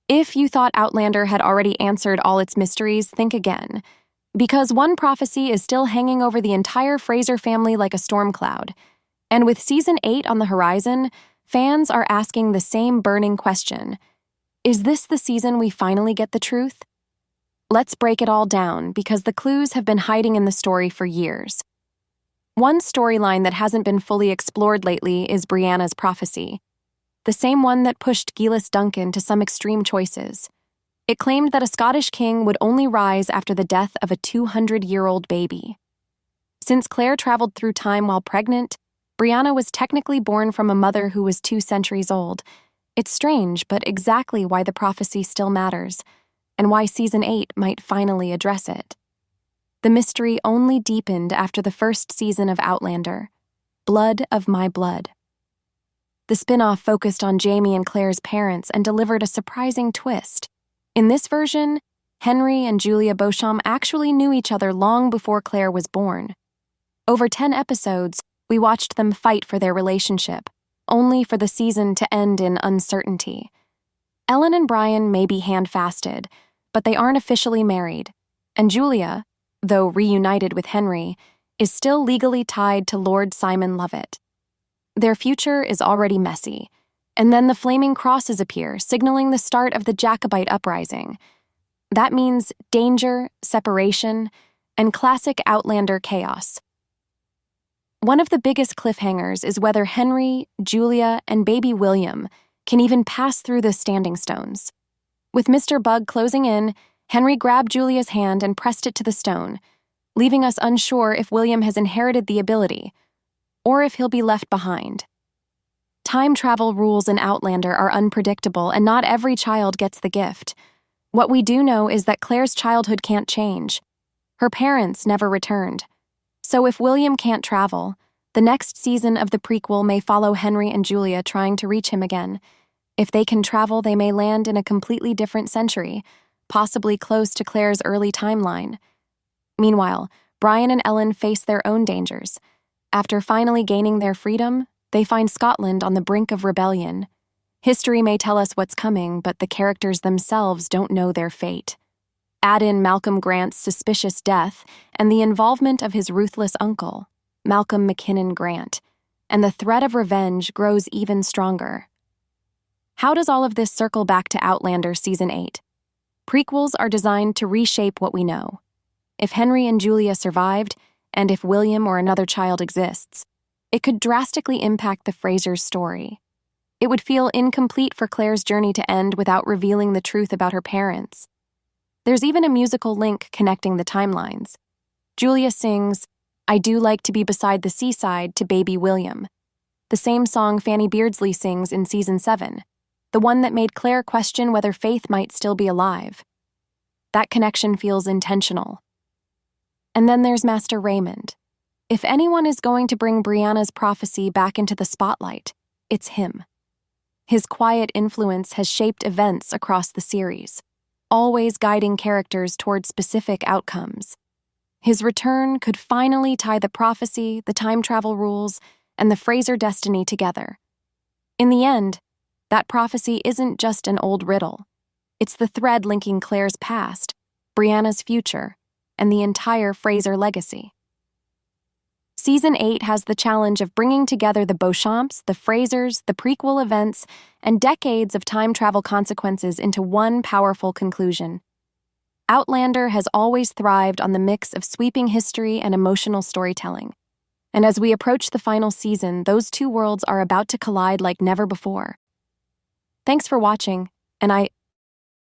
If you thought Outlander had already answered all its mysteries, think again. Because one prophecy is still hanging over the entire Fraser family like a storm cloud. And with Season 8 on the horizon, fans are asking the same burning question. Is this the season we finally get the truth? Let's break it all down, because the clues have been hiding in the story for years. One storyline that hasn't been fully explored lately is Brianna's prophecy, the same one that pushed Geillis Duncan to some extreme choices. It claimed that a Scottish king would only rise after the death of a 200-year-old baby. Since Claire traveled through time while pregnant, Brianna was technically born from a mother who was 2 centuries old. It's strange, but exactly why the prophecy still matters, and why Season 8 might finally address it. The mystery only deepened after the first season of Outlander, Blood of My Blood. The spin-off focused on Jamie and Claire's parents and delivered a surprising twist. In this version, Henry and Julia Beauchamp actually knew each other long before Claire was born. Over 10 episodes, we watched them fight for their relationship, only for the season to end in uncertainty. Ellen and Brian may be hand-fasted, but they aren't officially married, and Julia, though reunited with Henry, is still legally tied to Lord Simon Lovett. Their future is already messy, and then the flaming crosses appear, signaling the start of the Jacobite uprising. That means danger, separation, and classic Outlander chaos. One of the biggest cliffhangers is whether Henry, Julia, and baby William can even pass through the standing stones. With Mr. Bug closing in, Henry grabbed Julia's hand and pressed it to the stone, leaving us unsure if William has inherited the ability, or if he'll be left behind. Time travel rules in Outlander are unpredictable, and not every child gets the gift. What we do know is that Claire's childhood can't change. Her parents never returned. So if William can't travel, the next season of the prequel may follow Henry and Julia trying to reach him again. If they can travel, they may land in a completely different century, possibly close to Claire's early timeline. Meanwhile, Brian and Ellen face their own dangers. After finally gaining their freedom, they find Scotland on the brink of rebellion. History may tell us what's coming, but the characters themselves don't know their fate. Add in Malcolm Grant's suspicious death and the involvement of his ruthless uncle, Malcolm McKinnon Grant, and the threat of revenge grows even stronger. How does all of this circle back to Outlander Season 8? Prequels are designed to reshape what we know. If Henry and Julia survived, and if William or another child exists, it could drastically impact the Fraser's story. It would feel incomplete for Claire's journey to end without revealing the truth about her parents. There's even a musical link connecting the timelines. Julia sings, "I Do Like to Be Beside the Seaside" to baby William, the same song Fanny Beardsley sings in Season 7, the one that made Claire question whether Faith might still be alive. That connection feels intentional. And then there's Master Raymond. If anyone is going to bring Brianna's prophecy back into the spotlight, it's him. His quiet influence has shaped events across the series, always guiding characters toward specific outcomes. His return could finally tie the prophecy, the time travel rules, and the Fraser destiny together. In the end, that prophecy isn't just an old riddle. It's the thread linking Claire's past, Brianna's future, and the entire Fraser legacy. Season 8 has the challenge of bringing together the Beauchamps, the Frasers, the prequel events, and decades of time travel consequences into one powerful conclusion. Outlander has always thrived on the mix of sweeping history and emotional storytelling. And as we approach the final season, those two worlds are about to collide like never before. Thanks for watching, and I